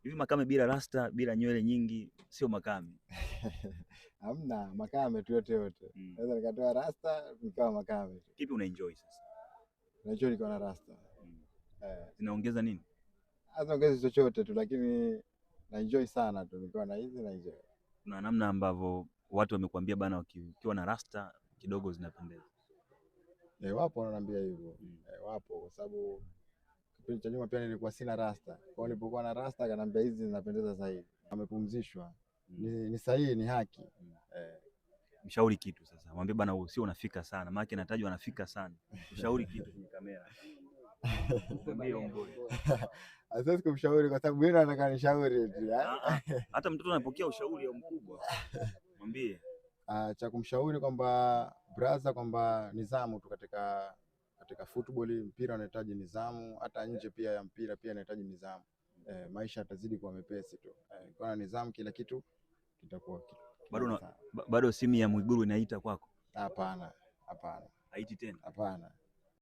Hivi Makame bila rasta, bila nywele nyingi sio Makame? Hamna Makame tu yote. Naweza nikatoa rasta nikawa Makame. Kipi unaenjoy sasa? Naenjoy niko na rasta. Zinaongeza nini? Haziongezi chochote tu, lakini naenjoy sana tu nikiwa na hizi naenjoy. Kuna namna ambavyo watu wamekuambia bana, ukiwa na rasta kidogo zinapendeza. Wapo wananiambia hivyo. Wapo kwa sababu kipindi cha nyuma pia nilikuwa sina rasta. Kwa hiyo nilipokuwa na rasta akaniambia hizi zinapendeza zaidi. Amepumzishwa. Ni sahihi, ni haki. Mshauri kitu sasa. Mwambie bana usio unafika sana. Maana anatajwa anafika sana. Mshauri kitu kwenye kamera. Mwambie ongoe. Asiwezi kumshauri kwa sababu mimi nataka nishauri tu. Hata mtoto anapokea ushauri au mkubwa. Mwambie. Cha kumshauri kwamba brother, kwamba nidhamu tu katika football, mpira unahitaji nidhamu, hata nje pia ya mpira pia inahitaji nidhamu. Maisha yatazidi kuwa mepesi tu. Kwa nidhamu kila kitu kitakuwa bado simu ya Mwigulu inaita kwako? Hapana. Haiti tena? Hapana.